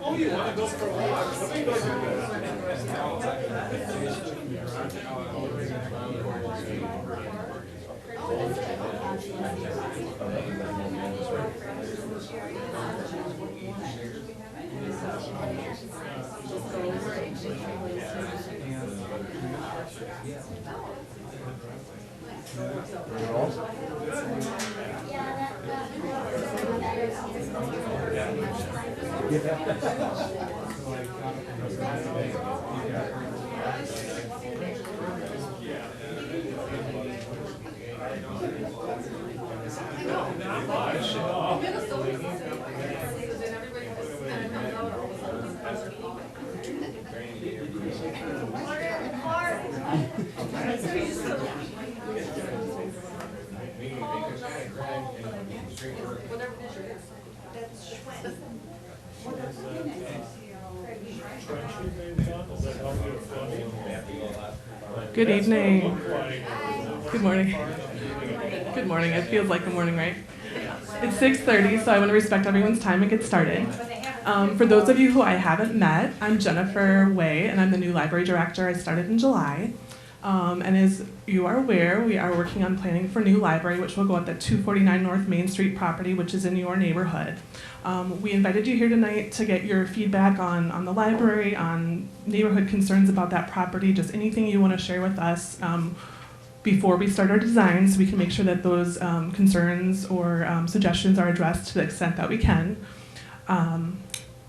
Oh, you want to go for a walk? Let me go do Good evening. Good morning. Good morning. It feels like the morning, right? It's 6:30, so I want to respect everyone's time and get started. For those of you who I haven't met, I'm Jennifer Way, and I'm the new library director. I started in July. And as you are aware, we are working on planning for a new library, which will go at the 249 North Main Street property, which is in your neighborhood. We invited you here tonight to get your feedback on the library, on neighborhood concerns about that property, just anything you want to share with us before we start our design, so we can make sure that those concerns or suggestions are addressed to the extent that we can.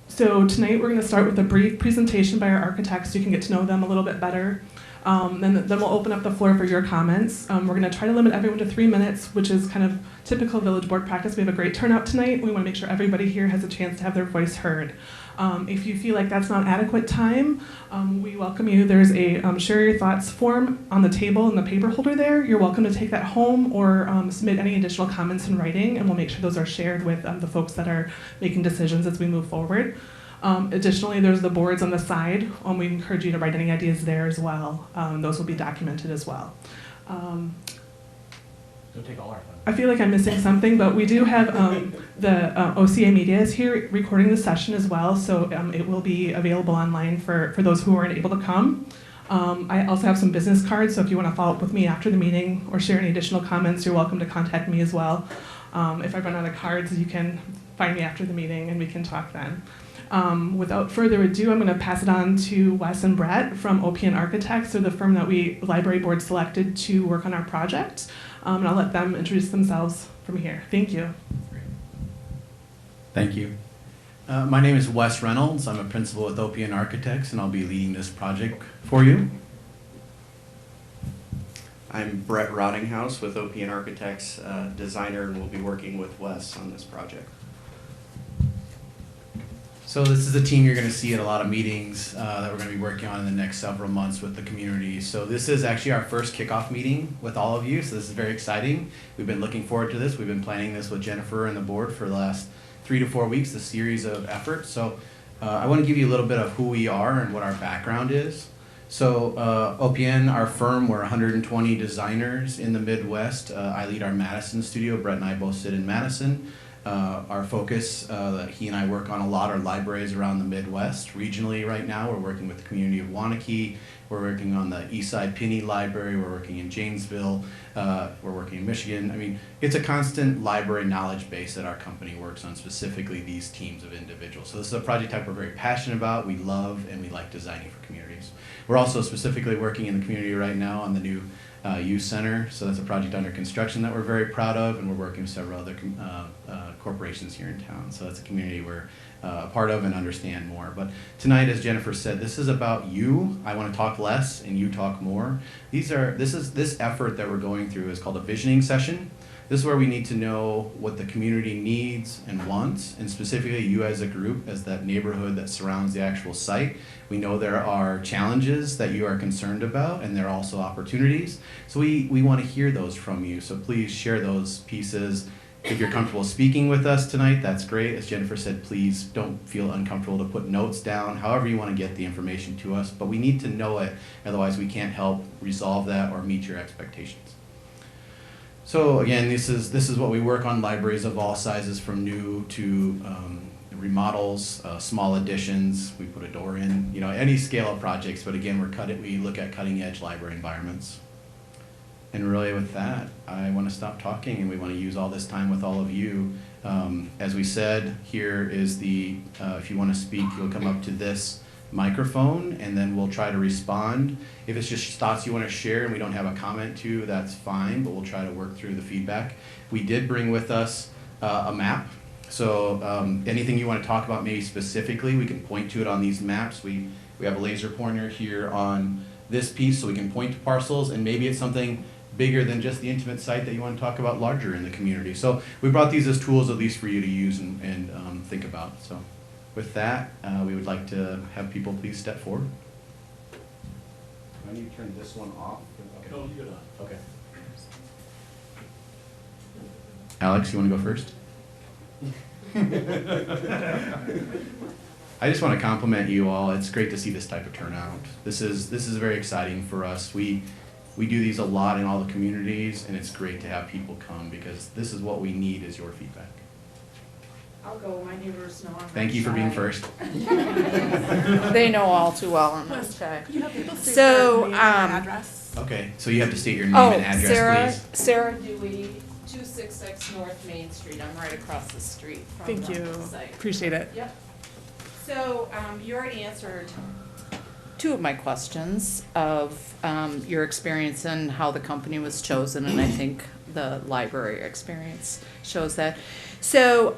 So tonight we're going to start with a brief presentation by our architects so you can get to know them a little bit better. Then we'll open up the floor for your comments. We're going to try to limit everyone to 3 minutes, which is kind of typical village board practice. We have a great turnout tonight. We want to make sure everybody here has a chance to have their voice heard. If you feel like that's not adequate time, we welcome you. There's a share your thoughts form on the table in the paper holder there. You're welcome to take that home or submit any additional comments in writing, and we'll make sure those are shared with the folks that are making decisions as we move forward. Additionally, there's the boards on the side. We encourage you to write any ideas there as well. Those will be documented as well. Don't take all our fun. I feel like I'm missing something, but we do have the OCA media is here recording the session as well, so it will be available online for those who aren't able to come. I also have some business cards, so if you want to follow up with me after the meeting or share any additional comments, you're welcome to contact me as well. If I run out of cards, you can find me after the meeting and we can talk then. Without further ado, I'm going to pass it on to Wes and Brett from OPN Architects, or the firm that we library board selected to work on our project. And I'll let them introduce themselves from here. Thank you. Thank you. My name is Wes Reynolds. I'm a principal with OPN Architects, and I'll be leading this project for you. I'm Brett Rottinghouse with OPN Architects, designer, and we'll be working with Wes on this project. So this is the team you're going to see at a lot of meetings that we're going to be working on in the next several months with the community. So this is actually our first kickoff meeting with all of you, so this is very exciting. We've been looking forward to this. We've been planning this with Jennifer and the board for the last 3 to 4 weeks, a series of efforts. So I want to give you a little bit of who we are and what our background is. So OPN, our firm, we're 120 designers in the Midwest. I lead our Madison studio. Brett and I both sit in Madison. Our focus that he and I work on a lot are libraries around the Midwest. Regionally right now, we're working with the community of Waunakee. We're working on the Eastside Pinney Library. We're working in Janesville. We're working in Michigan. I mean, it's a constant library knowledge base that our company works on, specifically these teams of individuals. So this is a project type we're very passionate about, we love, and we like designing for communities. We're also specifically working in the community right now on the new youth center. So that's a project under construction that we're very proud of, and we're working with several other corporations here in town. So that's a community we're a part of and understand more. But tonight, as Jennifer said, this is about you. I want to talk less and you talk more. This effort that we're going through is called a visioning session. this is where we need to know what the community needs and wants, and specifically you as a group, as that neighborhood that surrounds the actual site. We know there are challenges that you are concerned about, and there are also opportunities. So we want to hear those from you. So please share those pieces. If you're comfortable speaking with us tonight, that's great. As Jennifer said, please don't feel uncomfortable to put notes down, however you want to get the information to us. But we need to know it, otherwise we can't help resolve that or meet your expectations. So again, this is what we work on, libraries of all sizes, from new to remodels, small additions. We put a door in, you know, any scale of projects. But again, we look at cutting edge library environments. And really with that, I want to stop talking, and we want to use all this time with all of you. As we said, here is the, if you want to speak, you'll come up to this microphone, and then we'll try to respond. If it's just thoughts you want to share and we don't have a comment to, that's fine, but we'll try to work through the feedback. We did bring with us a map. So anything you want to talk about maybe specifically, we can point to it on these maps. We have a laser pointer here on this piece, so we can point to parcels, and maybe it's something bigger than just the intimate site that you want to talk about larger in the community. So we brought these as tools at least for you to use and think about. So with that, we would like to have people please step forward. I need to turn this one off. No, you get on. Okay. Alex, you want to go first? I just want to compliment you all. It's great to see this type of turnout. This is very exciting for us. We do these a lot in all the communities, and it's great to have people come, because this is what we need, is your feedback. I'll go, my neighbors know I'm Thank you for being first. They know all too well I'm not shy. Could you have people state So, their name and address? Okay, so you have to state your name and address, please. Sarah Dewey, 266 North Main Street. I'm right across the street from Thank you. the site. Appreciate it. Yep. So, you already answered two of my questions of your experience and how the company was chosen, and I think the library experience shows that. So,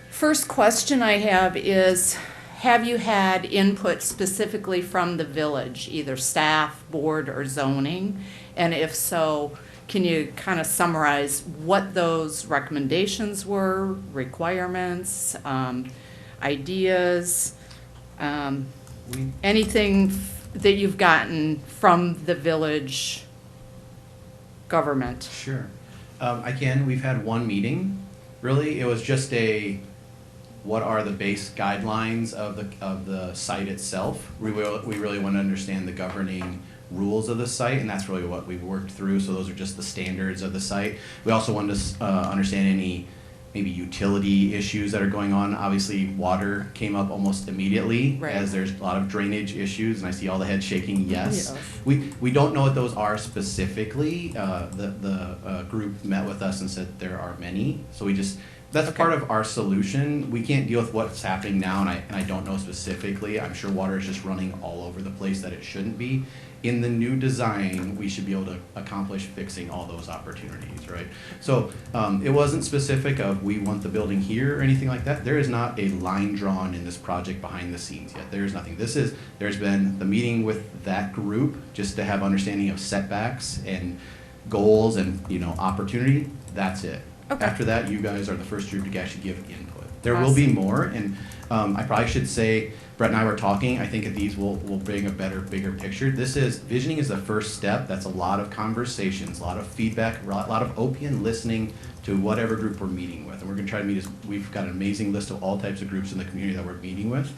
first question I have is, have you had input specifically from the village, either staff, board, or zoning? And if so, can you kind of summarize what those recommendations were, requirements, ideas, anything that you've gotten from the village government? Sure. We've had one meeting. Really, it was just what are the base guidelines of the site itself. We really want to understand the governing rules of the site, and that's really what we've worked through. So those are just the standards of the site. We also wanted to understand any maybe utility issues that are going on. Obviously, water came up almost immediately, Right. as there's a lot of drainage issues, and I see all the heads shaking yes. Yes. We don't know what those are specifically. The group met with us and said there are many, so that's Okay. part of our solution. We can't deal with what's happening now, and I don't know specifically. I'm sure water is just running all over the place that it shouldn't be. In the new design, we should be able to accomplish fixing all those opportunities, right? So it wasn't specific of we want the building here or anything like that. There is not a line drawn in this project behind the scenes yet. There is nothing. There's been the meeting with that group just to have understanding of setbacks and goals and opportunity. That's it. Okay. After that, you guys are the first group to actually give input. There will be more, and I probably should say, Brett and I were talking, I think that these will bring a bigger picture. Visioning is the first step. That's a lot of conversations, a lot of feedback, a lot of open listening to whatever group we're meeting with. And we're gonna try to meet, we've got an amazing list of all types of groups in the community that we're meeting with.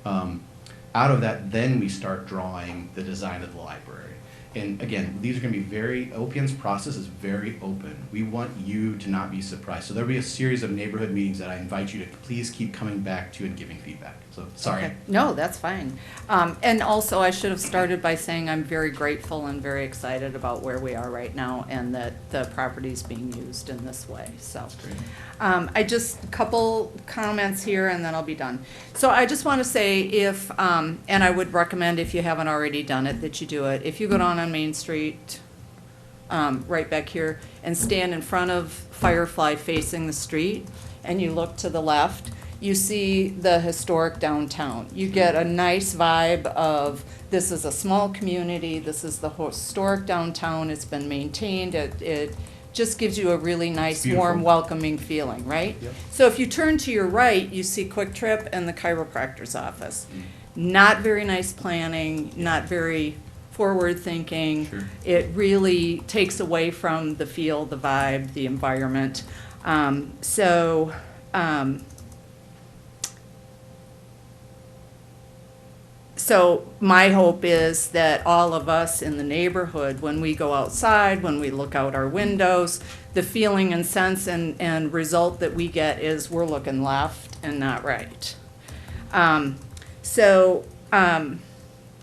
Out of that, then we start drawing the design of the library. And again, these are going to be OPN's process is very open. We want you to not be surprised. So there'll be a series of neighborhood meetings that I invite you to please keep coming back to and giving feedback. So, sorry. Okay. No, that's fine. And also, I should have started by saying I'm very grateful and very excited about where we are right now, and that the property's being used in this way, so. Great. A couple comments here, and then I'll be done. So I just want to say and I would recommend, if you haven't already done it, that you do it. If you go down on Main Street, right back here, and stand in front of Firefly facing the street, and you look to the left, you see the historic downtown. You get a nice vibe of, this is a small community, this is the historic downtown, it's been maintained, it just gives you a really nice, beautiful. warm, welcoming feeling, right? Yep. So if you turn to your right, you see Quick Trip and the chiropractor's office. Not very nice planning, not very forward thinking. Sure. It really takes away from the feel, the vibe, the environment. So my hope is that all of us in the neighborhood, when we go outside, when we look out our windows, the feeling and sense and result that we get is we're looking left and not right.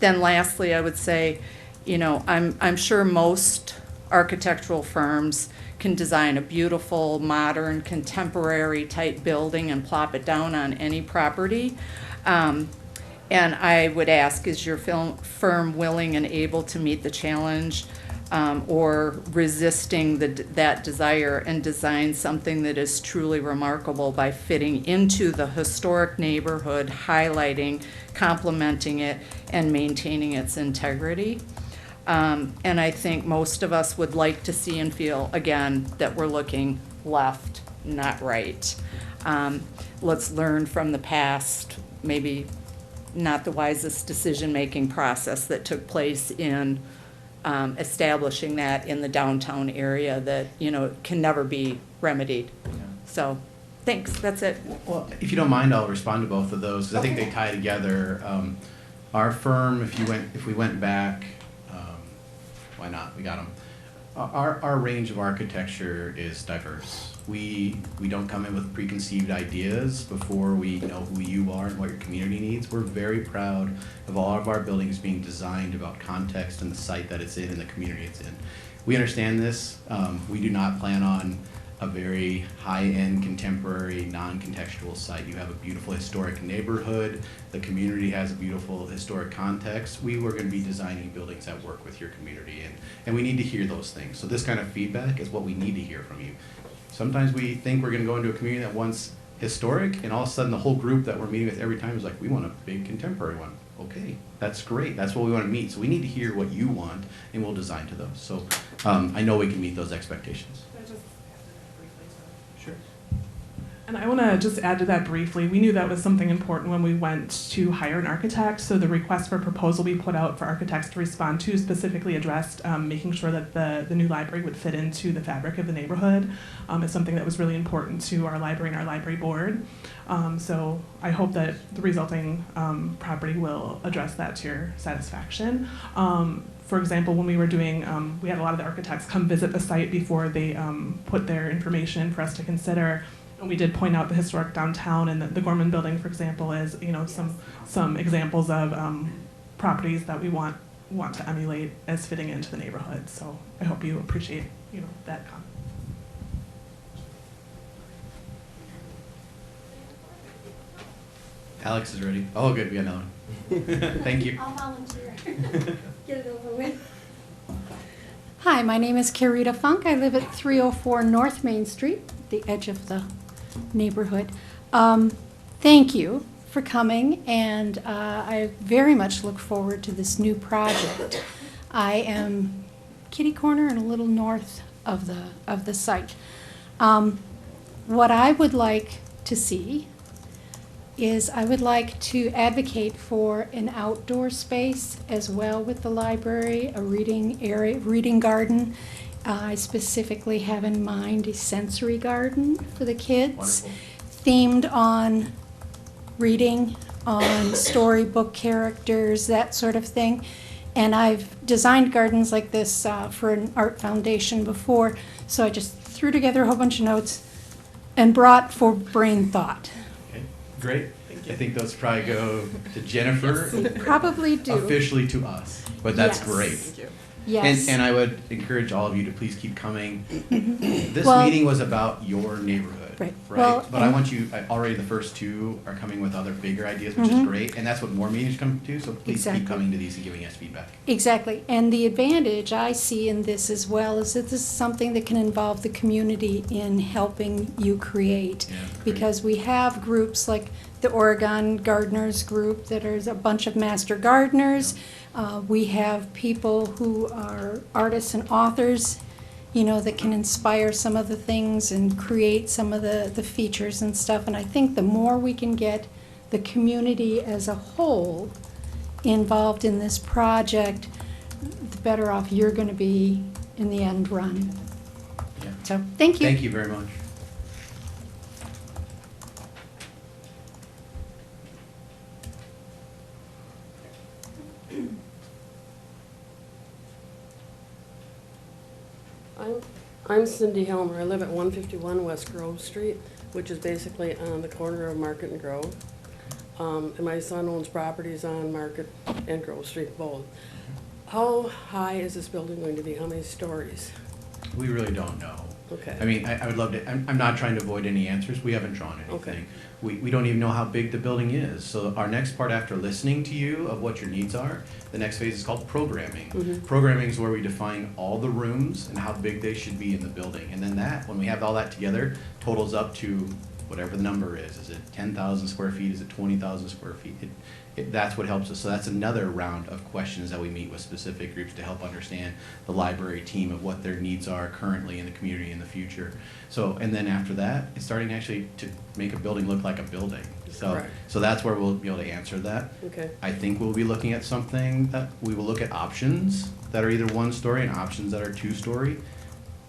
Then lastly, I would say, you know, I'm sure most architectural firms can design a beautiful, modern, contemporary type building and plop it down on any property. And I would ask, is your firm willing and able to meet the challenge or resisting that desire and design something that is truly remarkable by fitting into the historic neighborhood, highlighting, complementing it, and maintaining its integrity? And I think most of us would like to see and feel, again, that we're looking left, not right. Let's learn from the past, maybe not the wisest decision-making process that took place in establishing that in the downtown area that, you know, can never be remedied. So, thanks, that's it. Well, if you don't mind, I'll respond to both of those, because I think they tie together. Our firm, if we went back, why not? We got them. Our range of architecture is diverse. We don't come in with preconceived ideas before we know who you are and what your community needs. We're very proud of all of our buildings being designed about context and the site that it's in and the community it's in. We understand this. We do not plan on a very high-end, contemporary, non-contextual site. You have a beautiful historic neighborhood. The community has a beautiful historic context. We were going to be designing buildings that work with your community, and we need to hear those things. So this kind of feedback is what we need to hear from you. Sometimes we think we're going to go into a community that wants historic, and all of a sudden the whole group that we're meeting with every time is like, we want a big contemporary one. Okay, that's great. That's what we want to meet. So we need to hear what you want, and we'll design to those. So I know we can meet those expectations. Sure. And I want to just add to that briefly. We knew that was something important when we went to hire an architect. So the request for proposal we put out for architects to respond to specifically addressed making sure that the new library would fit into the fabric of the neighborhood. Is something that was really important to our library and our library board. So I hope that the resulting property will address that to your satisfaction. For example, when we were doing, we had a lot of the architects come visit the site before they put their information in for us to consider. And we did point out the historic downtown, and the Gorman Building, for example, is some examples of properties that we want to emulate as fitting into the neighborhood. So I hope you appreciate that comment. Alex is ready. Oh, good. We got another one. Thank you. I'll volunteer. Get it over with. Hi, my name is Carita Funk. I live at 304 North Main Street, the edge of the neighborhood. Thank you for coming, and I very much look forward to this new project. I am kitty corner and a little north of the site. What I would like to see is I would like to advocate for an outdoor space as well with the library, a reading area, reading garden. I specifically have in mind a sensory garden for the kids, Wonderful. Themed on reading, on storybook characters, that sort of thing. And I've designed gardens like this for an art foundation before, so I just threw together a whole bunch of notes and brought for brain thought. Okay, great. I think those probably go to Jennifer. Probably do. Officially to us, but that's Yes. great. Thank you. Yes. And I would encourage all of you to please keep coming. This Well- meeting was about your neighborhood, Right. right? Well, But I and- want you, already the first two are coming with other bigger ideas, which is Mhm. great, and that's what more meetings come to, so please Exactly. keep coming to these and giving us feedback. Exactly. And the advantage I see in this as well is that this is something that can involve the community in helping you create. Yeah, great. Because we have groups like the Oregon Gardeners Group that is a bunch of master gardeners. We have people who are artists and authors you know, that can inspire some of the things and create some of the features and stuff. And I think the more we can get the community as a whole involved in this project, the better off you're going to be in the end run. Yeah. So, thank you. Thank you very much. I'm Cindy Helmer. I live at 151 West Grove Street, which is basically on the corner of Market and Grove. And my son owns properties on Market and Grove Street both. How high is this building going to be? How many stories? We really don't know. Okay. I mean, I would love to, I'm not trying to avoid any answers. We haven't drawn anything. Okay. We don't even know how big the building is. So our next part after listening to you of what your needs are, the next phase is called programming. Mhm. Programming is where we define all the rooms and how big they should be in the building. And then that, when we have all that together, totals up to whatever the number is. Is it 10,000 square feet? Is it 20,000 square feet? That's what helps us. So that's another round of questions that we meet with specific groups to help understand the library team of what their needs are currently in the community in the future. So, and then after that, it's starting actually to make a building look like a building. So, Correct. so that's where we'll be able to answer that. Okay. I think we'll be looking at something that we will look at options that are either 1 story and options that are 2 story.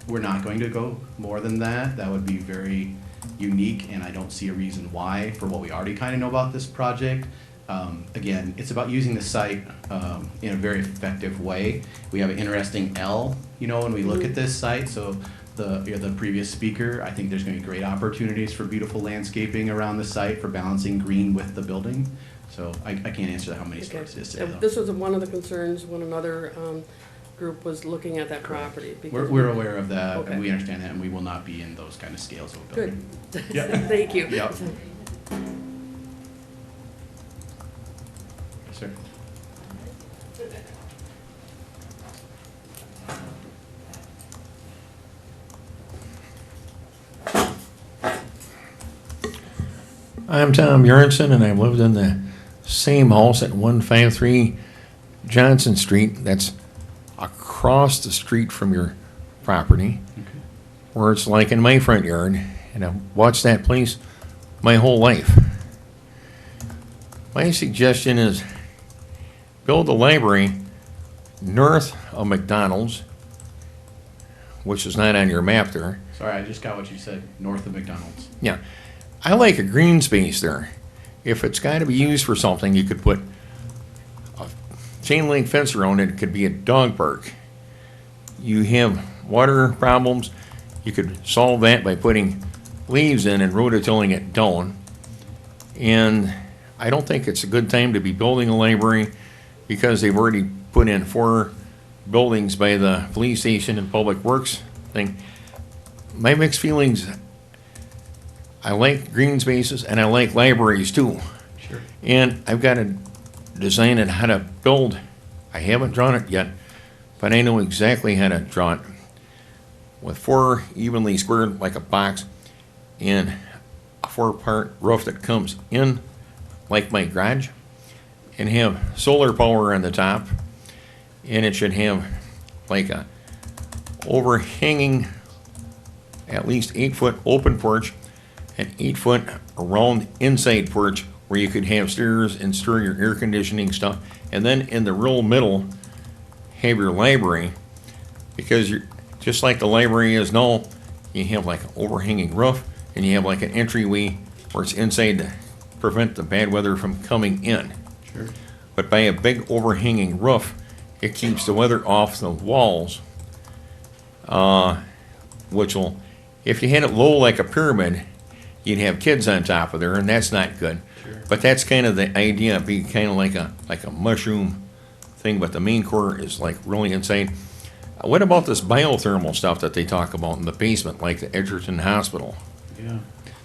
We're not going to go more than that. That would be very unique, and I don't see a reason why for what we already kind of know about this project. Again, it's about using the site in a very effective way. We have an interesting L, you know, when we look at this site. So the previous speaker, I think there's going to be great opportunities for beautiful landscaping around the site for balancing green with the building. So I can't answer how many Okay. stories it is today, though. This was one of the concerns when another group was looking at that property. because We're aware of that, Okay. and we understand that, and we will not be in those kind of scales of a Good. building. Yep. Thank you. Yep. Yes, sir. I'm Tom Bjornson, and I've lived in the same house at 153 Johnson Street. That's across the street from your property, where it's like in my front yard, and I've watched that place my whole life. My suggestion is build a library north of McDonald's, which is not on your map there. Sorry, I just got what you said, north of McDonald's. Yeah, I like a green space there. If it's got to be used for something, you could put a chain link fence around it. It could be a dog park. You have water problems, you could solve that by putting leaves in and rototilling it down. And I don't think it's a good time to be building a library because they've already put in 4 buildings by the police station and public works thing. My mixed feelings, I like green spaces and I like libraries too. Sure. And I've got to design it how to build. I haven't drawn it yet, but I know exactly how to draw it. With 4 evenly squared like a box and a 4-part roof that comes in like my garage, and have solar power on the top, and it should have like a overhanging at least 8-foot open porch, an 8-foot around inside porch where you could have stairs and store your air conditioning stuff, and then in the real middle have your library, because you're just like the library is now. You have like an overhanging roof, and you have like an entryway where it's inside to prevent the bad weather from coming in. Sure. But by a big overhanging roof, it keeps the weather off the walls, which will, if you had it low like a pyramid, you'd have kids on top of there, and that's not good. Sure. But that's kind of the idea, it'd be kind of like a mushroom thing, but the main core is like really inside. What about this biothermal stuff that they talk about in the basement, like the Edgerton Hospital? Yeah.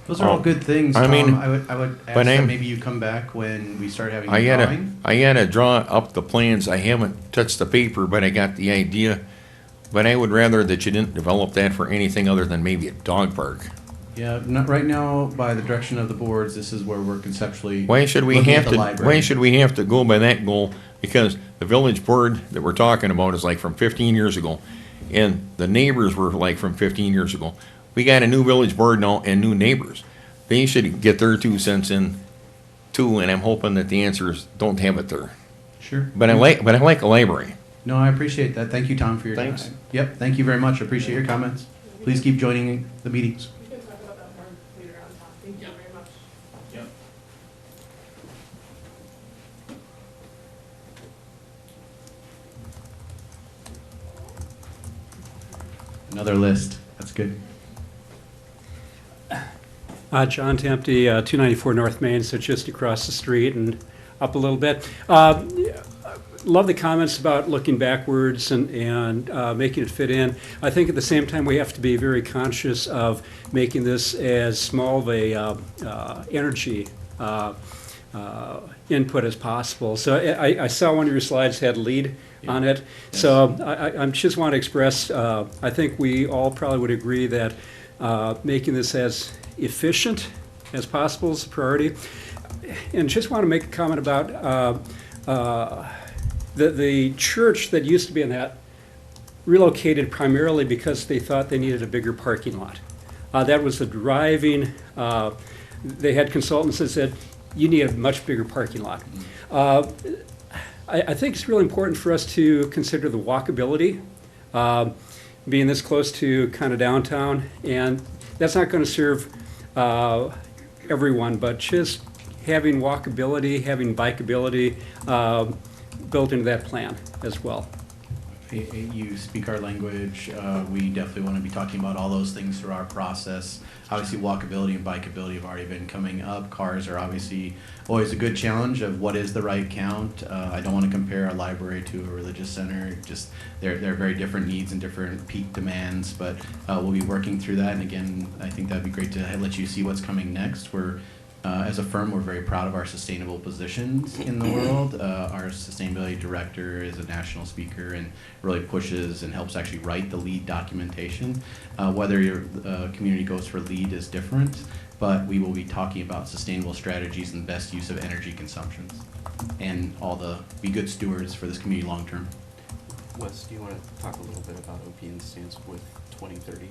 Those are all good things, I Tom. mean, I would ask but that maybe you come back when we start having I the gotta, drawing. I gotta draw up the plans. I haven't touched the paper, but I got the idea. But I would rather that you didn't develop that for anything other than maybe a dog park. Yeah, not right now, by the direction of the boards, this is where we're conceptually Why should we looking at have the to, library. why should we have to go by that goal? Because the village board that we're talking about is like from 15 years ago. And the neighbors were like from 15 years ago. We got a new village board now and new neighbors. They should get their 2 cents in too, and I'm hoping that the answers don't have it there. Sure. But I like a library. No, I appreciate that. Thank you, Tom, for your Thanks. time. Yep, thank you very much. Appreciate your comments. Please keep joining the meetings. We can talk about that more later on, Tom. Thank you very much. Yep. Another list. That's good. John Tempty, 294 North Main, so just across the street and up a little bit. Love the comments about looking backwards and making it fit in. I think at the same time, we have to be very conscious of making this as small of a energy input as possible. So I saw one of your slides had lead on it. Yes. So I just want to express, I think we all probably would agree that making this as efficient as possible is a priority. And just want to make a comment about the church that used to be in that relocated primarily because they thought they needed a bigger parking lot. That was the driving, they had consultants that said, you need a much bigger parking lot. I think it's really important for us to consider the walkability, being this close to kind of downtown, and that's not going to serve everyone, but just having walkability, having bikeability built into that plan as well. You speak our language. We definitely want to be talking about all those things through our process. Obviously, walkability and bikeability have already been coming up. Cars are obviously always a good challenge of what is the right count. I don't want to compare a library to a religious center. Just they're very different needs and different peak demands, but we'll be working through that. And again, I think that'd be great to let you see what's coming next. As a firm, we're very proud of our sustainable positions in the world. Our sustainability director is a national speaker and really pushes and helps actually write the LEED documentation. Whether your community goes for LEED is different, but we will be talking about sustainable strategies and the best use of energy consumptions and be good stewards for this community long term. Wes, do you want to talk a little bit about OPN's stance with 2030?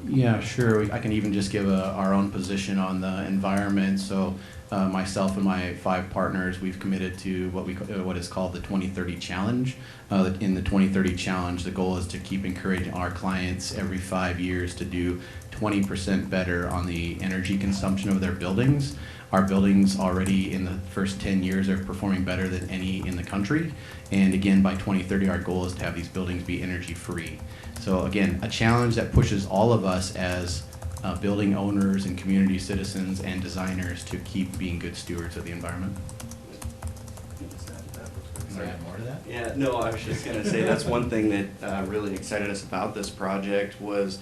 Yeah, sure. I can even just give our own position on the environment. So myself and my 5 partners, we've committed to what is called the 2030 Challenge. In the 2030 Challenge, the goal is to keep encouraging our clients every 5 years to do 20% better on the energy consumption of their buildings. Our buildings already in the first 10 years are performing better than any in the country. And again, by 2030, our goal is to have these buildings be energy free. So again, a challenge that pushes all of us as building owners and community citizens and designers to keep being good stewards of the environment. Can I add more to that? Yeah, no, I was just going to say that's one thing that really excited us about this project was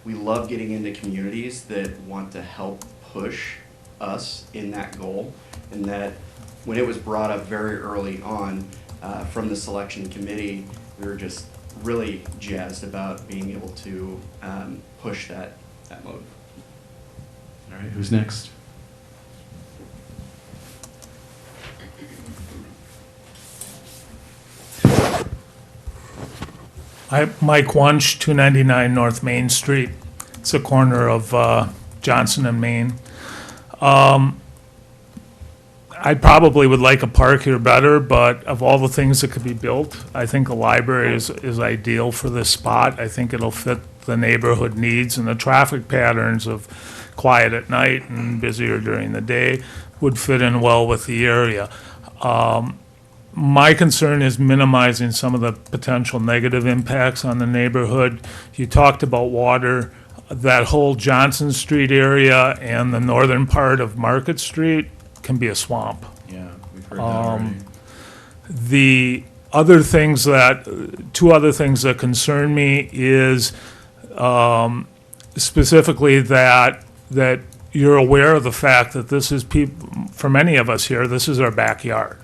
we love getting into communities that want to help push us in that goal, and that when it was brought up very early on from the selection committee, we were just really jazzed about being able to push that mode. All right, who's next? Mike Wunsch, 299 North Main Street. It's a corner of Johnson and Main. I probably would like a park here better, but of all the things that could be built, I think a library is ideal for this spot. I think it'll fit the neighborhood needs, and the traffic patterns of quiet at night and busier during the day would fit in well with the area. My concern is minimizing some of the potential negative impacts on the neighborhood. You talked about water. That whole Johnson Street area and the northern part of Market Street can be a swamp. Yeah, we've heard that already. The two other things that concern me is specifically that you're aware of the fact that this is for many of us here, this is our backyard.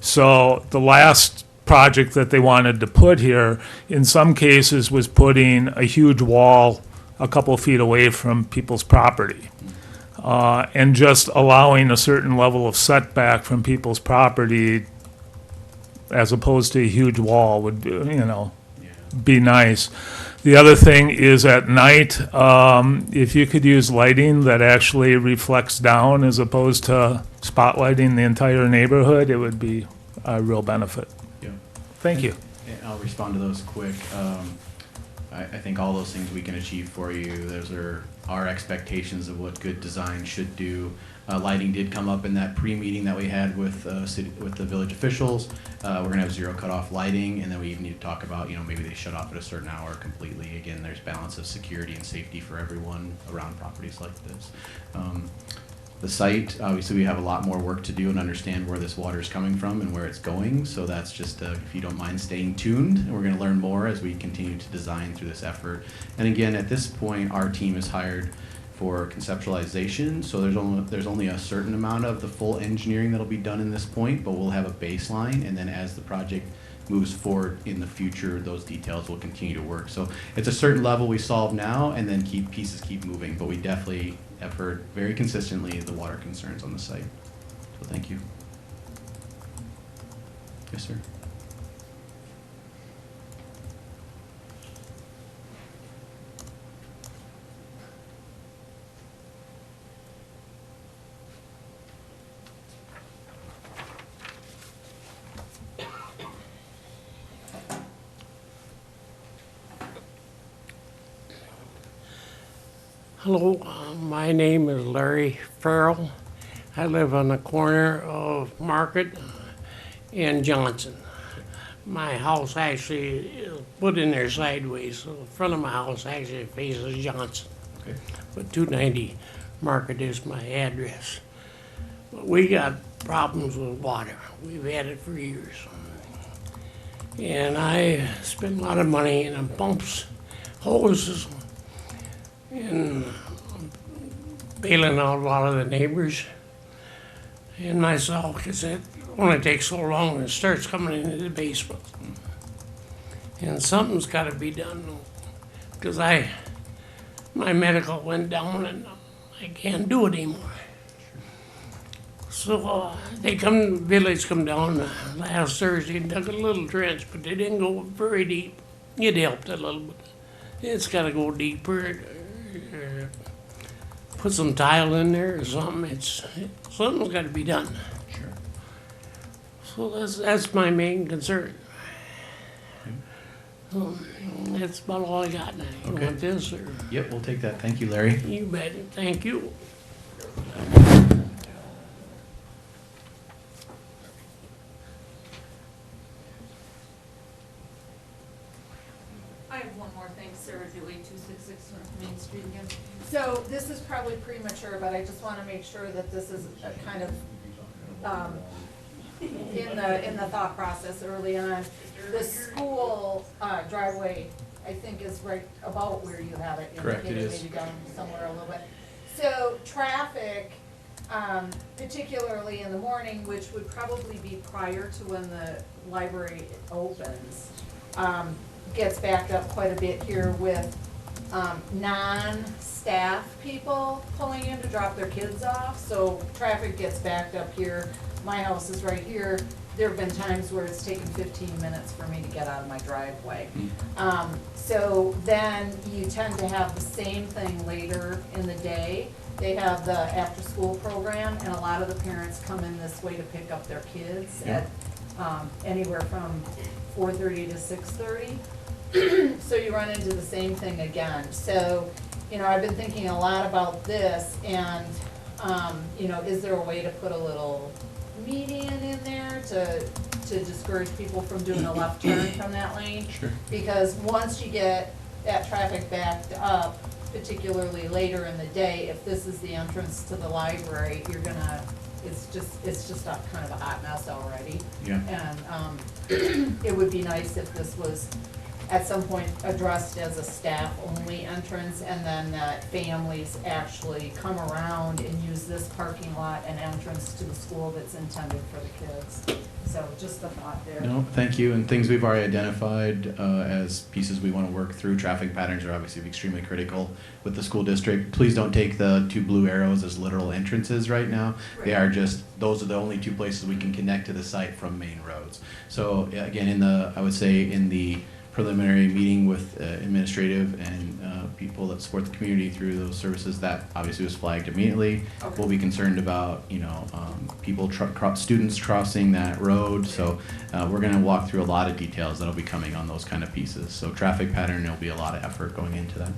So the last project that they wanted to put here, in some cases, was putting a huge wall a couple feet away from people's property. And just allowing a certain level of setback from people's property as opposed to a huge wall would, be nice. The other thing is at night, if you could use lighting that actually reflects down as opposed to spotlighting the entire neighborhood, it would be a real benefit. Yeah. Thank you. And I'll respond to those quick. I think all those things we can achieve for you. Those are our expectations of what good design should do. Lighting did come up in that pre-meeting that we had with the village officials. We're gonna have zero cutoff lighting, and then we even need to talk about, maybe they shut off at a certain hour completely. Again, there's balance of security and safety for everyone around properties like this. The site, obviously, we have a lot more work to do and understand where this water is coming from and where it's going. So that's just, if you don't mind staying tuned, and we're going to learn more as we continue to design through this effort. And again, at this point, our team is hired for conceptualization. So there's only a certain amount of the full engineering that'll be done in this point, but we'll have a baseline. And then as the project moves forward in the future, those details will continue to work. So it's a certain level we solve now, and then pieces keep moving. But we definitely have heard very consistently the water concerns on the site. So thank you. Yes, sir. Hello, my name is Larry Farrell. I live on the corner of Market and Johnson. My house actually is put in there sideways, so the front of my house actually faces Johnson. Okay. But 290 Market is my address. But we got problems with water. We've had it for years. And I spend a lot of money in pumps, hoses, and bailing out a lot of the neighbors and myself, because it only takes so long and it starts coming into the basement. And something's got to be done, because my medical went down and I can't do it anymore. So village come down last Thursday and dug a little trench, but they didn't go very deep. It helped a little bit. It's got to go deeper. Put some tile in there or something. Something's got to be done. Sure. So that's my main concern. That's about all I got now. You Okay. want this or? Yep, we'll take that. Thank you, Larry. You bet. Thank you. I have one more thing, Sarah Dewey, 266 North Main Street again. So this is probably premature, but I just want to make sure that this is a kind of in the thought process early on. The school driveway, I think, is right about where you have it. Correct, it indicated, is. Maybe down somewhere a little bit. So traffic, particularly in the morning, which would probably be prior to when the library opens, gets backed up quite a bit here with non-staff people pulling in to drop their kids off. So traffic gets backed up here. My house is right here. There have been times where it's taken 15 minutes for me to get out of my driveway. So then you tend to have the same thing later in the day. They have the after-school program, and a lot of the parents come in this way to pick up their kids at anywhere from 4:30 to 6:30. So you run into the same thing again. So, I've been thinking a lot about this, and, is there a way to put a little median in there to discourage people from doing a left turn from that lane? Sure. Because once you get that traffic backed up, particularly later in the day, if this is the entrance to the library, it's just a kind of a hot mess already. Yeah. And it would be nice if this was at some point addressed as a staff-only entrance, and then that families actually come around and use this parking lot and entrance to the school that's intended for the kids. So just a thought there. No, thank you. And things we've already identified as pieces we want to work through. Traffic patterns are obviously extremely critical with the school district. Please don't take the two blue arrows as literal entrances right now. Right. They are those are the only two places we can connect to the site from main roads. So again, I would say in the preliminary meeting with administrative and people that support the community through those services. That obviously was flagged immediately. Okay. We'll be concerned about, people, students crossing that road. So we're going to walk through a lot of details that'll be coming on those kind of pieces. So traffic pattern, there'll be a lot of effort going into that.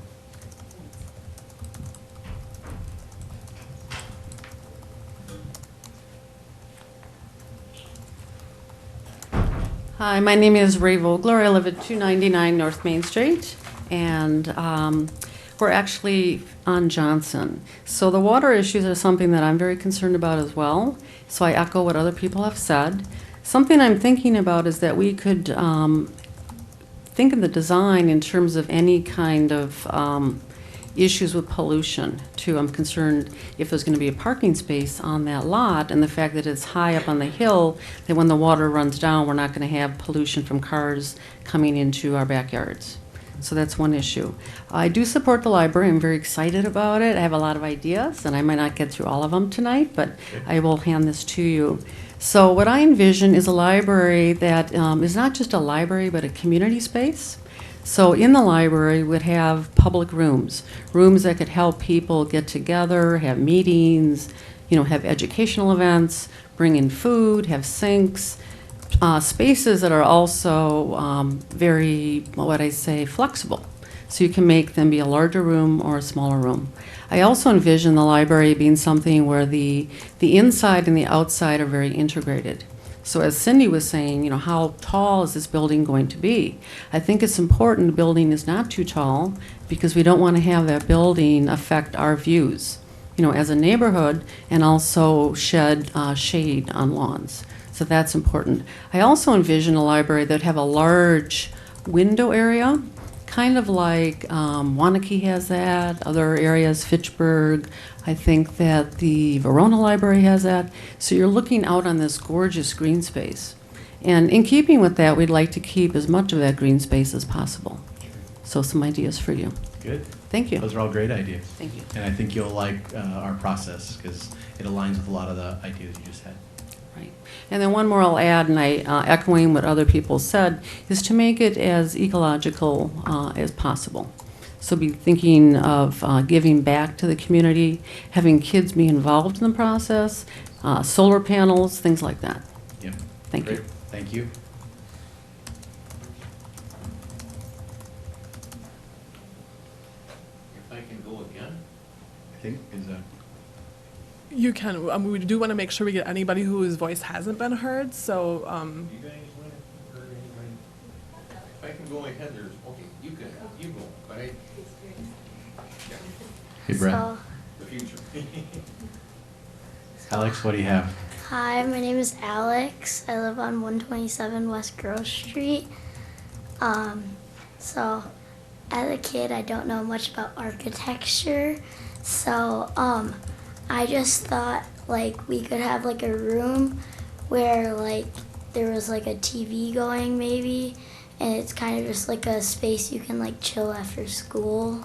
Hi, my name is Ray Vogler. I live at 299 North Main Street, and we're actually on Johnson. So the water issues are something that I'm very concerned about as well, so I echo what other people have said. Something I'm thinking about is that we could think of the design in terms of any kind of issues with pollution too. I'm concerned if there's going to be a parking space on that lot and the fact that it's high up on the hill, that when the water runs down, we're not going to have pollution from cars coming into our backyards. So that's one issue. I do support the library. I'm very excited about it. I have a lot of ideas, and I might not get through all of them tonight, but I will hand this to you. So what I envision is a library that is not just a library, but a community space. So in the library, we'd have public rooms that could help people get together, have meetings, have educational events, bring in food, have sinks, spaces that are also very, flexible. So you can make them be a larger room or a smaller room. I also envision the library being something where the inside and the outside are very integrated. So as Cindy was saying, how tall is this building going to be? I think it's important the building is not too tall because we don't want to have that building affect our views, as a neighborhood, and also shed shade on lawns. So that's important. I also envision a library that would have a large window area, kind of like Wanakee has that, other areas, Fitchburg. I think that the Verona Library has that. So you're looking out on this gorgeous green space. And in keeping with that, we'd like to keep as much of that green space as possible. So some ideas for you. Good. Thank you. Those are all great ideas. Thank you. And I think you'll like our process because it aligns with a lot of the ideas you just had. Right. And then one more I'll add, and I echoing what other people said, is to make it as ecological as possible. So be thinking of giving back to the community, having kids be involved in the process, solar panels, things like that. Yep. Thank Great. you. Thank you. If I can go again? I think is a. You can. We do want to make sure we get anybody whose voice hasn't been heard. So. You guys want to, or anybody? If I can go ahead, there's, okay, you go, but I, Hey, Brett. So, the future. Alex, what do you have? hi, my name is Alex. I live on 127 West Grove Street. So, as a kid, I don't know much about architecture. So, I just thought like we could have like a room where like there was like a TV going maybe, and it's kind of just like a space you can like chill after school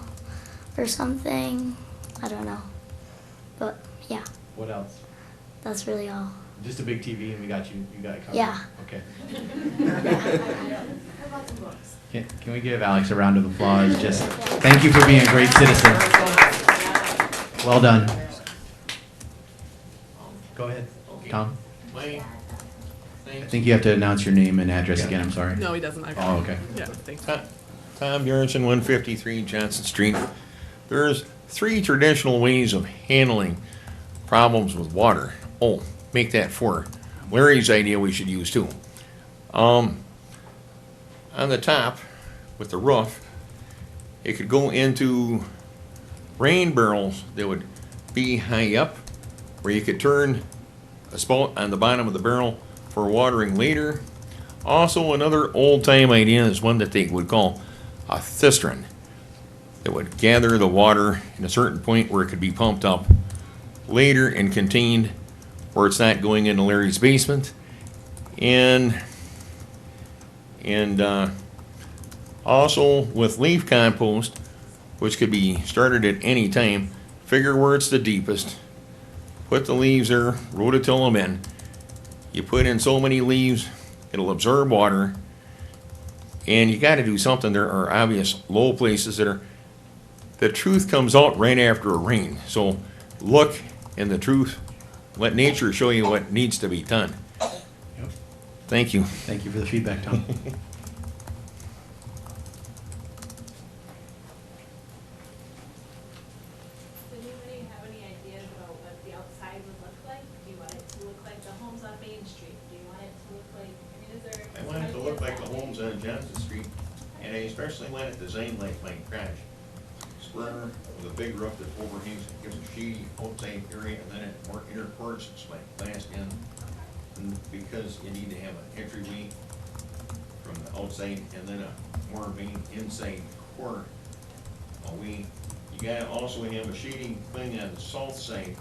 or something. I don't know. But yeah, What else? that's really all. Just a big TV and we got you. You got it covered. Yeah. Okay. Can we give Alex a round of applause? Just thank you for being a great citizen. Well done. Go ahead, Tom. Wayne, I thanks. think you have to announce your name and address again. I'm sorry. No, he doesn't. I got Oh, it. okay. Yeah. Thanks. Tom Bjornson, 153 Johnson Street. There's 3 traditional ways of handling problems with water. Oh, make that 4. Larry's idea we should use too. On the top, with the roof, it could go into rain barrels that would be high up, where you could turn a spout on the bottom of the barrel for watering later. Also, another old-time idea is one that they would call a cistern that would gather the water in a certain point where it could be pumped up later and contained where it's not going into Larry's basement. And also with leaf compost, which could be started at any time, figure where it's the deepest, put the leaves there, rototill them in. You put in so many leaves, it'll absorb water. And you gotta do something. There are obvious low places that are, the truth comes out right after a rain. So look, and the truth, let nature show you what needs to be done. Yep. Thank you. Thank you for the feedback, Tom. Does anybody have any ideas about what the outside would look like? Do you want it to look like the homes on Main Street? Do you want it to look like, I mean, is there? I want it to look like the homes on Johnson Street, and I especially want it designed like my garage. Square with a big roof that overhangs, it gives a shady outside area, and then it more inner courts, it's like glassed in. And because you need to have an entryway from the outside, and then a more main inside core away. You gotta also have a shading thing on the south side,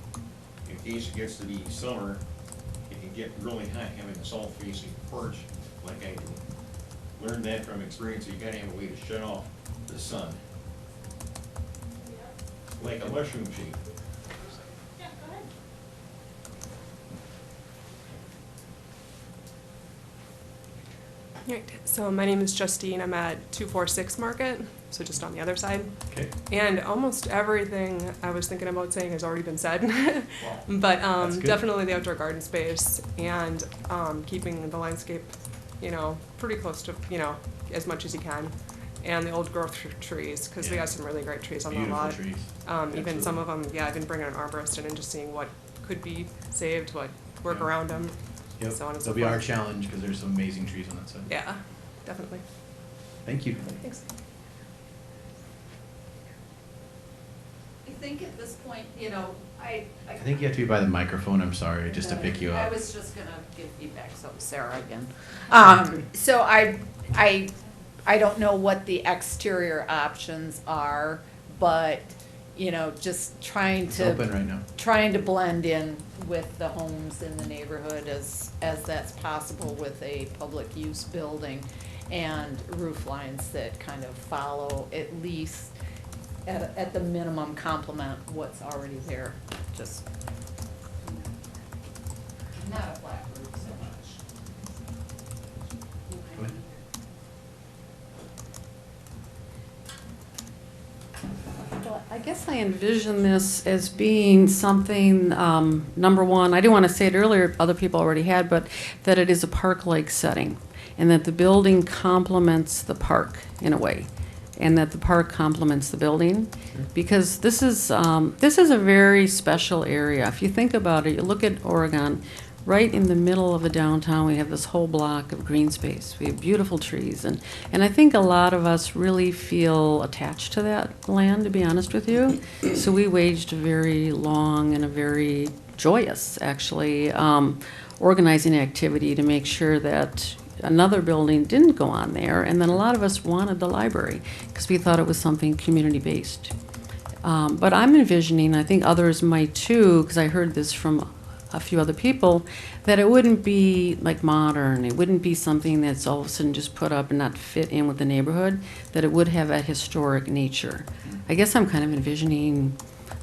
in case it gets to be summer, it can get really hot having a south facing porch like I do. Learned that from experience, you gotta have a way to shut off the sun. Like a mushroom shape. Yeah, go ahead. Right. So my name is Justine. I'm at 246 Market, so just on the other side. Okay. And almost everything I was thinking about saying has already been said. But That's good. definitely the outdoor garden space and keeping the landscape, pretty close to, as much as you can. And the old growth trees, because we Yeah. got some really great trees on Beautiful the lot. trees. Even some of them, I've been bringing an arborist in and just seeing what could be saved, what work Yeah. around them, Yep. so on and so That'll be our forth. challenge because there's some amazing trees on that side. Yeah, definitely. Thank you. Thanks. I think at this point, I I think you have to be by the microphone, I'm sorry, just to pick you I up. was just gonna give feedback, so Sarah again. So I don't know what the exterior options are, but, just trying It's to. open right now. Trying to blend in with the homes in the neighborhood as that's possible with a public use building and roof lines that kind of follow, at least at the minimum, complement what's already there, just not a flat roof so much. Go ahead. Well, I guess I envision this as being something, number one, I didn't want to say it earlier, other people already had, but that it is a park-like setting, and that the building complements the park in a way, and that the park complements the building, because this is a very special area. If you think about it, you look at Oregon, right in the middle of the downtown, we have this whole block of green space. We have beautiful trees, and I think a lot of us really feel attached to that land, to be honest with you. So we waged a very long and a very joyous, actually, organizing activity to make sure that another building didn't go on there, and then a lot of us wanted the library because we thought it was something community-based. But I'm envisioning, I think others might too, because I heard this from a few other people, that it wouldn't be like modern, it wouldn't be something that's all of a sudden just put up and not fit in with the neighborhood, that it would have a historic nature. I guess I'm kind of envisioning,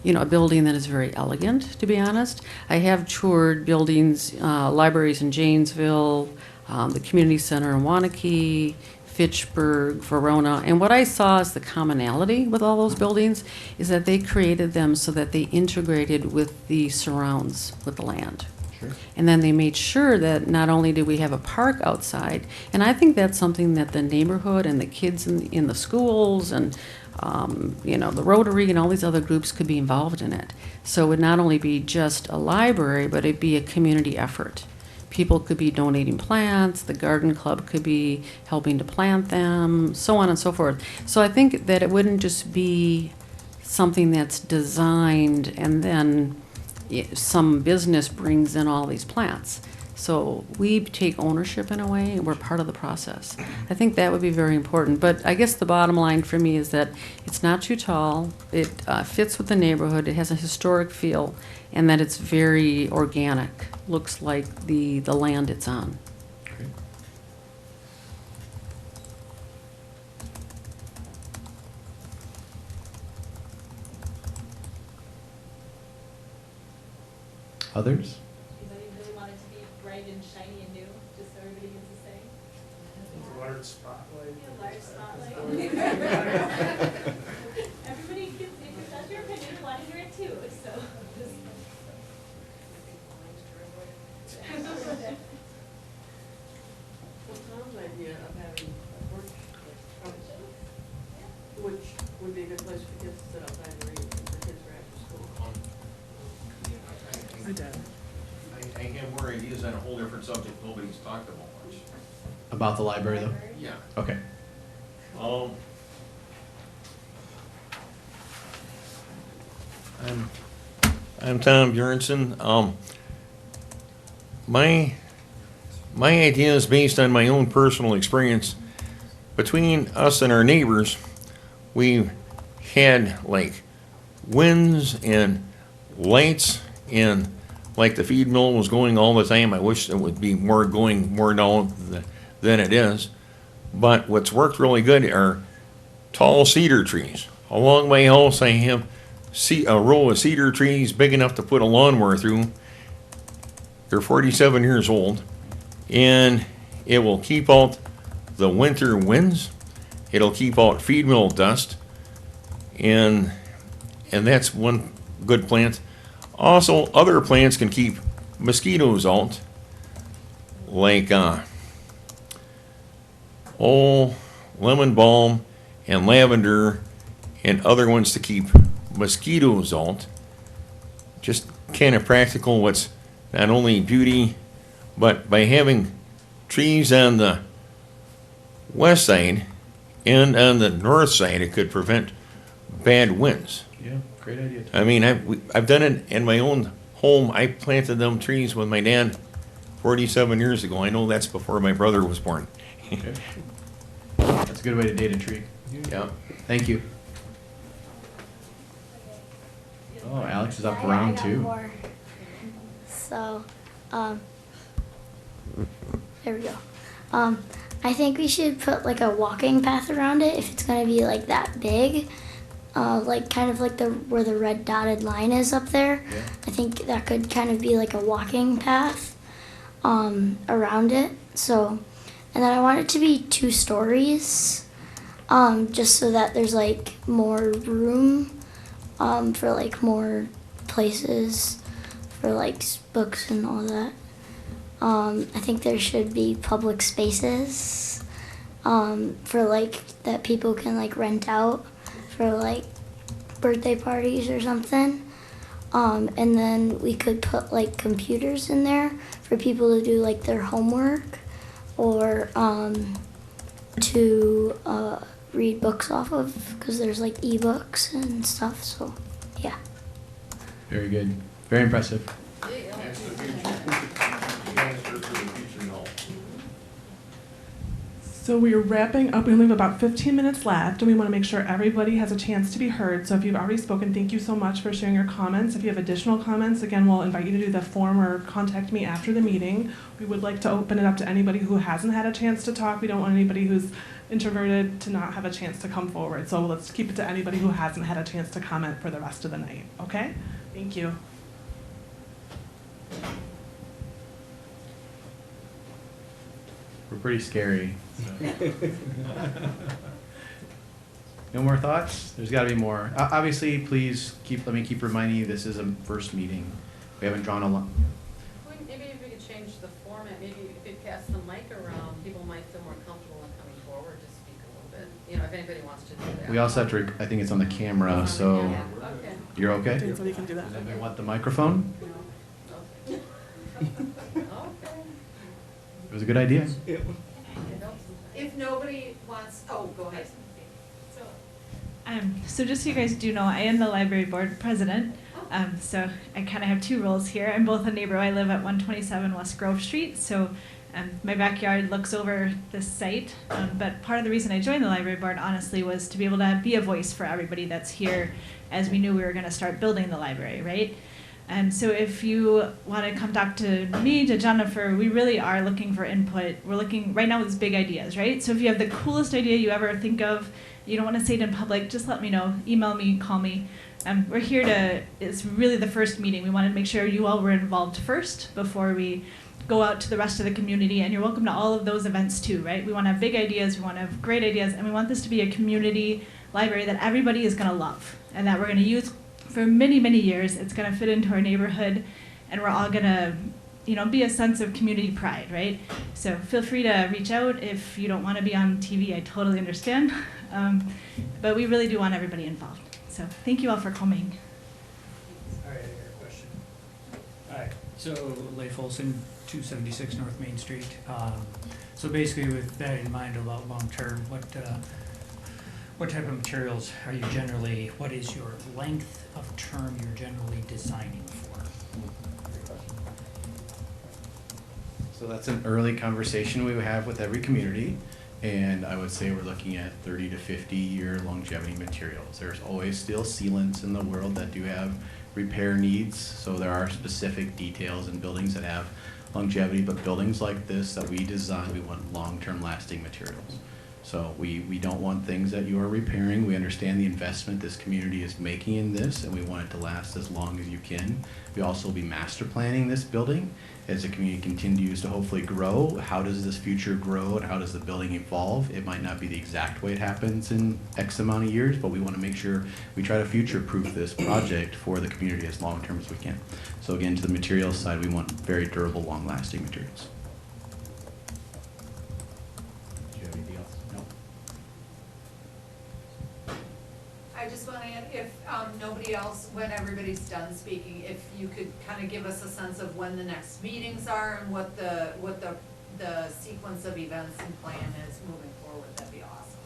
a building that is very elegant, to be honest. I have toured buildings, libraries in Janesville, the community center in Wanakee, Fitchburg, Verona, and what I saw as the commonality with all those buildings is that they created them so that they integrated with the surrounds, with the land. Sure. And then they made sure that not only do we have a park outside, and I think that's something that the neighborhood and the kids in the schools and the Rotary and all these other groups could be involved in it. So it would not only be just a library, but it'd be a community effort. People could be donating plants, the garden club could be helping to plant them, so on and so forth. So I think that it wouldn't just be something that's designed and then some business brings in all these plants. So we take ownership in a way, and we're part of the process. I think that would be very important. But I guess the bottom line for me is that it's not too tall, it fits with the neighborhood, it has a historic feel, and that it's very organic, looks like the land it's on. Great. Others? Anybody really want it to be bright and shiny and new, just so everybody gets to say? Water large spotlight. Large spotlight. Everybody gets, if that's your opinion, I want to hear it too, so. Well, Tom's idea of having a work, which would be a good place for kids to sit outside and read if the kids were after school. I did. I have more ideas on a whole different subject nobody's talked about much. About the library though? Yeah. Okay. I'm Tom Bjornson. My idea is based on my own personal experience. Between us and our neighbors, we had like winds and lights, and like the feed mill was going all the time. I wish it would be going more now than it is. But what's worked really good are tall cedar trees. Along my house, I have a row of cedar trees big enough to put a lawnmower through. They're 47 years old, and it will keep out the winter winds. It'll keep out feed mill dust, and that's one good plant. Also, other plants can keep mosquitoes out, like lemon balm and lavender, and other ones to keep mosquitoes out. Just kind of practical. What's not only beauty, but by having trees on the west side and on the north side, it could prevent bad winds. Yeah, great idea. I mean, I've done it in my own home. I planted them trees with my dad 47 years ago. I know that's before my brother was born. Okay. That's a good way to date a tree. Yeah. Thank you. Oh, Alex is up for I round got 2. more. So, there we go. I think we should put like a walking path around it if it's gonna be like that big. Like kind of like where the red dotted line is up there. Yeah. I think that could kind of be like a walking path around it. So, and then I want it to be 2 stories, just so that there's like more room for like more places for like books and all that. I think there should be public spaces for like that people can like rent out for like birthday parties or something. And then we could put like computers in there for people to do like their homework or to read books off of, because there's like ebooks and stuff. So yeah. Very good. Very impressive. So we're wrapping up. We only have about 15 minutes left, and we want to make sure everybody has a chance to be heard. So if you've already spoken, thank you so much for sharing your comments. If you have additional comments, again, we'll invite you to do the form or contact me after the meeting. We would like to open it up to anybody who hasn't had a chance to talk. We don't want anybody who's introverted to not have a chance to come forward. So let's keep it to anybody who hasn't had a chance to comment for the rest of the night. Okay? Thank you. We're pretty scary. So. No more thoughts? There's got to be more. Obviously, please let me keep reminding you this is a first meeting. We haven't drawn a line. Maybe if we could change the format, maybe if we pass the mic around, people might feel more comfortable in coming forward to speak a little bit. You know, if anybody wants to do that. We also have to, I think it's on the camera, so Okay. you're okay? Thanks, somebody can do that. Does anybody want the microphone? Okay. It was a good idea. If nobody wants, oh, go ahead. So just so you guys do know, I am the library board president. So I kind of have 2 roles here. I'm both a neighbor. I live at 127 West Grove Street. So my backyard looks over this site. But part of the reason I joined the library board, honestly, was to be able to be a voice for everybody that's here, as we knew we were going to start building the library, right? And so if you want to come talk to me, to Jennifer, we really are looking for input. We're looking right now with big ideas, right? So if you have the coolest idea you ever think of, you don't want to say it in public, just let me know. Email me, call me. We're here to, it's really the first meeting. We wanted to make sure you all were involved first before we go out to the rest of the community, and you're welcome to all of those events too, right? We want to have big ideas, we want to have great ideas, and we want this to be a community library that everybody is going to love and that we're going to use for many, many years. It's going to fit into our neighborhood, and we're all going to, you know, be a sense of community pride, right? So feel free to reach out if you don't want to be on TV. I totally understand, but we really do want everybody involved. So thank you all for coming. All right, I got a question. All right, so Leif Olson, 276 North Main Street. So basically, with that in mind about long-term, what type of materials are you generally, what is your length of term you're generally designing for? So that's an early conversation we have with every community, and I would say we're looking at 30 to 50-year longevity materials. There's always still sealants in the world that do have repair needs, so there are specific details in buildings that have longevity, but buildings like this that we design, we want long-term lasting materials. So we don't want things that you are repairing. We understand the investment this community is making in this, and we want it to last as long as you can. We also will be master planning this building as the community continues to hopefully grow. How does this future grow, and how does the building evolve? It might not be the exact way it happens in X amount of years, but we want to make sure we try to future-proof this project for the community as long-term as we can. So again, to the materials side, we want very durable, long-lasting materials. Do you have anything else? No. I just want to add, if nobody else, when everybody's done speaking, if you could kind of give us a sense of when the next meetings are and what the sequence of events and plan is moving forward, that'd be awesome.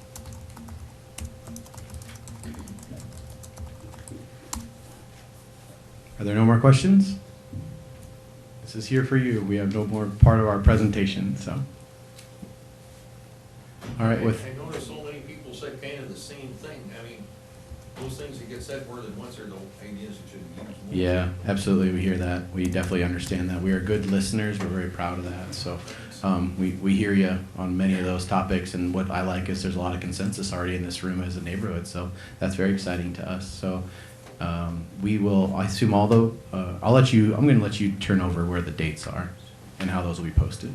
Are there no more questions? This is here for you. We have no more part of our presentation, so. All right, with. I noticed so many people say kind of the same thing. I mean, those things that get said more than once are the ideas that should be used more. Yeah, absolutely. We hear that. We definitely understand that. We are good listeners. We're very proud of that. So we hear you on many of those topics. And what I like is there's a lot of consensus already in this room as a neighborhood. So that's very exciting to us. So we will, I assume I'm going to let you turn over where the dates are and how those will be posted.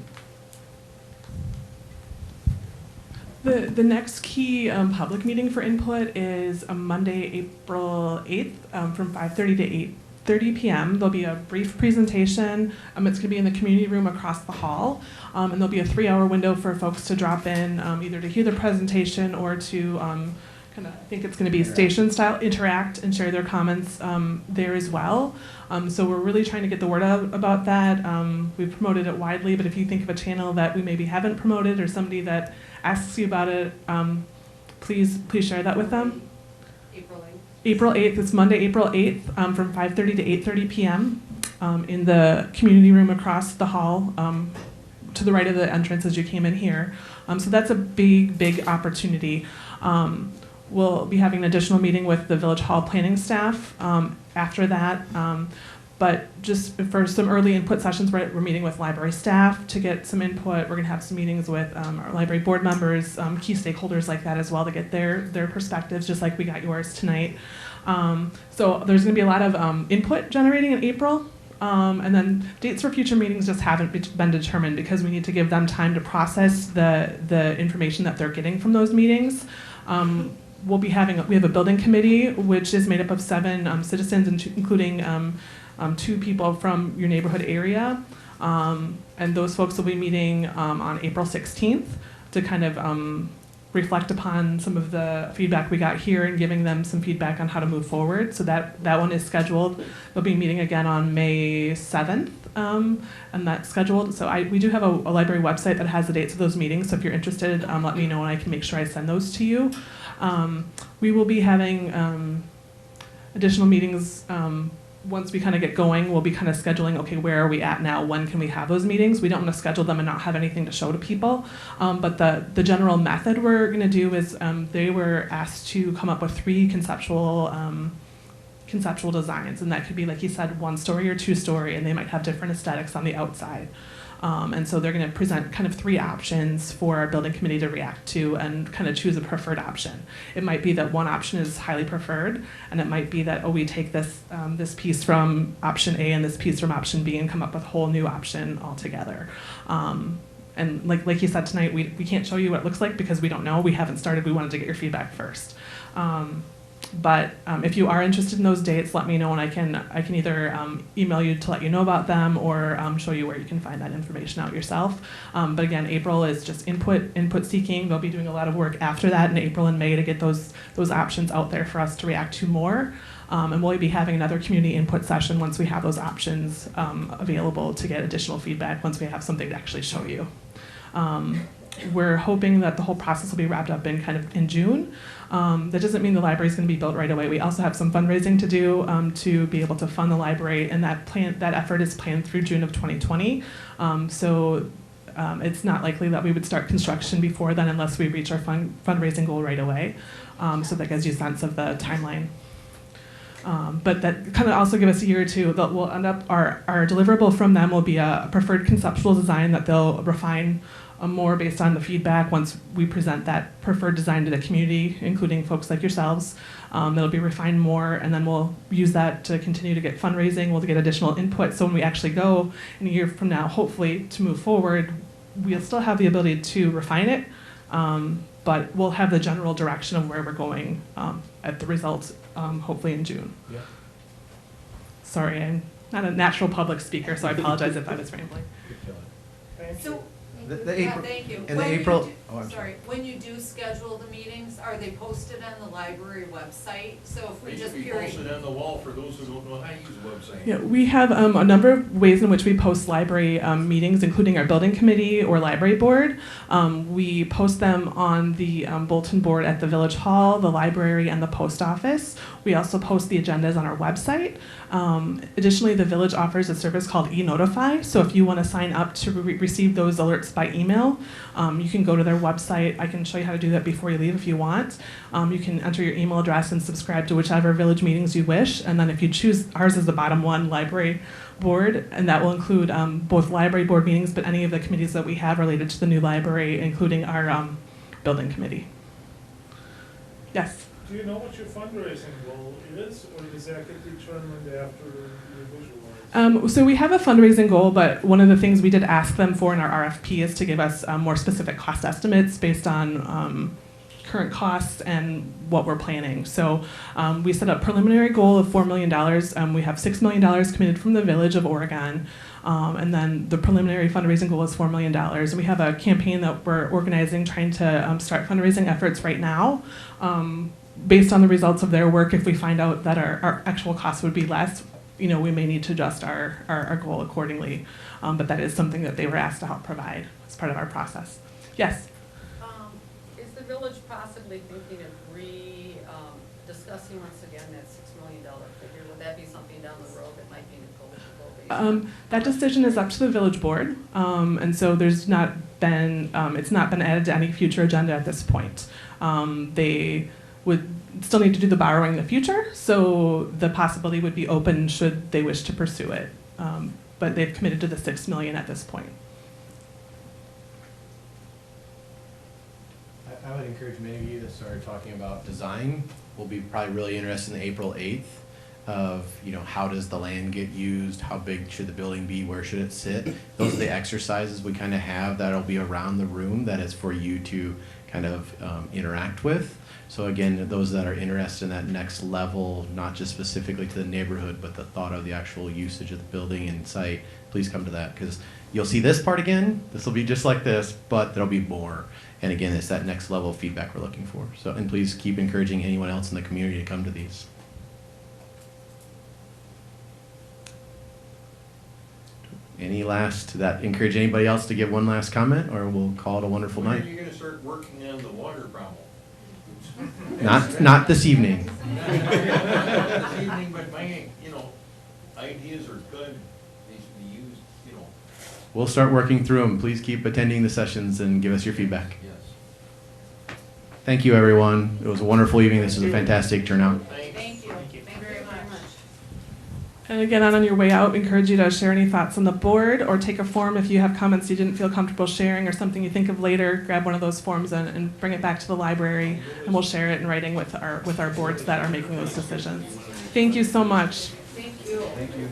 The next key public meeting for input is Monday, April 8th from 5:30 to 8:30 p.m. There'll be a brief presentation. It's going to be in the community room across the hall. And there'll be a 3-hour window for folks to drop in either to hear the presentation or to I think it's going to be station style, interact and share their comments there as well. So we're really trying to get the word out about that. We've promoted it widely, but if you think of a channel that we maybe haven't promoted or somebody that asks you about it, please share that with them. April 8th. April 8th, it's Monday, April 8th from 5:30 to 8:30 p.m. In the community room across the hall to the right of the entrance as you came in here. So that's a big opportunity. We'll be having an additional meeting with the Village Hall planning staff after that. But just for some early input sessions, we're meeting with library staff to get some input. We're going to have some meetings with our library board members, key stakeholders like that as well to get their perspectives, just like we got yours tonight. So there's going to be a lot of input generating in April. And then dates for future meetings just haven't been determined because we need to give them time to process the information that they're getting from those meetings. We have a building committee, which is made up of 7 citizens, including 2 people from your neighborhood area. And those folks will be meeting on April 16th to kind of reflect upon some of the feedback we got here and giving them some feedback on how to move forward. So that one is scheduled. They'll be meeting again on May 7th, and that's scheduled. So we do have a library website that has the dates of those meetings. So if you're interested, let me know and I can make sure I send those to you. We will be having additional meetings once we kind of get going. We'll be kind of scheduling, okay, where are we at now? When can we have those meetings? We don't want to schedule them and not have anything to show to people. But the general method we're going to do is they were asked to come up with 3 conceptual designs. And that could be, like you said, 1-story or 2-story, and they might have different aesthetics on the outside. And so they're going to present kind of 3 options for our building committee to react to and kind of choose a preferred option. It might be that one option is highly preferred, and it might be that, oh, we take this, this piece from option A and this piece from option B and come up with a whole new option altogether. And like you said tonight, we can't show you what it looks like because we don't know. We haven't started. We wanted to get your feedback first. But if you are interested in those dates, let me know, and I can either email you to let you know about them or show you where you can find that information out yourself. But again, April is just input seeking. They'll be doing a lot of work after that in April and May to get those options out there for us to react to more. And we'll be having another community input session once we have those options available to get additional feedback once we have something to actually show you. We're hoping that the whole process will be wrapped up in June. That doesn't mean the library is going to be built right away. We also have some fundraising to do to be able to fund the library, and that effort is planned through June of 2020. It's not likely that we would start construction before then unless we reach our fundraising goal right away. So that gives you a sense of the timeline. But that kind of also give us a year or two. We'll end up, our deliverable from them will be a preferred conceptual design that they'll refine more based on the feedback once we present that preferred design to the community, including folks like yourselves. It'll be refined more, and then we'll use that to continue to get fundraising. We'll get additional input. So when we actually go in a year from now, hopefully to move forward, we'll still have the ability to refine it, but we'll have the general direction of where we're going at the results, hopefully in June. Yeah. Sorry, I'm not a natural public speaker, so I apologize if I was rambling. So, The yeah, April, thank you. in When the you April, do- oh, I'm sorry. When you do schedule the meetings, are they posted on the library website? So if we They just should be period. posted on the wall for those who don't know how to use the website. Yeah, we have a number of ways in which we post library meetings, including our building committee or library board. We post them on the bulletin board at the village hall, the library, and the post office. We also post the agendas on our website. Additionally, the village offers a service called e-Notify. So if you want to sign up to receive those alerts by email, you can go to their website. I can show you how to do that before you leave if you want. You can enter your email address and subscribe to whichever village meetings you wish. And then if you choose, ours is the bottom one, library board, and that will include both library board meetings, but any of the committees that we have related to the new library, including our building committee. Yes? Do you know what your fundraising goal is, or does that get determined after you visualize? So we have a fundraising goal, but one of the things we did ask them for in our RFP is to give us more specific cost estimates based on current costs and what we're planning. So we set a preliminary goal of $4 million. We have $6 million committed from the Village of Oregon. And then the preliminary fundraising goal is $4 million. And we have a campaign that we're organizing, trying to start fundraising efforts right now. Based on the results of their work, if we find out that our actual costs would be less, we may need to adjust our goal accordingly. But that is something that they were asked to help provide as part of our process. Yes? Is the village possibly thinking of discussing once again that $6 million figure? Would that be something down the road that might be negotiable? That decision is up to the village board, and so there's not been, it's not been added to any future agenda at this point. They would still need to do the borrowing in the future, so the possibility would be open should they wish to pursue it. But they've committed to the $6 million at this point. I would encourage many of you that started talking about design will be probably really interested in April 8th of, how does the land get used? How big should the building be? Where should it sit? Those are the exercises we kind of have that'll be around the room that is for you to kind of interact with. So again, those that are interested in that next level, not just specifically to the neighborhood, but the thought of the actual usage of the building and site, please come to that, because you'll see this part again. This will be just like this, but there'll be more. And again, it's that next level of feedback we're looking for. So, and please keep encouraging anyone else in the community to come to these. Encourage anybody else to give one last comment, or we'll call it a wonderful night. When are you going to start working on the water problem? Not this evening. Not this evening, but ideas are good. They should be used, We'll start working through them. Please keep attending the sessions and give us your feedback. Yes. Thank you, everyone. It was a wonderful evening. This was a fantastic turnout. Thank you. Thank you very much. And again, on your way out, encourage you to share any thoughts on the board or take a form if you have comments you didn't feel comfortable sharing or something you think of later. Grab one of those forms and bring it back to the library, and we'll share it in writing with our boards that are making those decisions. Thank you so much. Thank you. Thank you.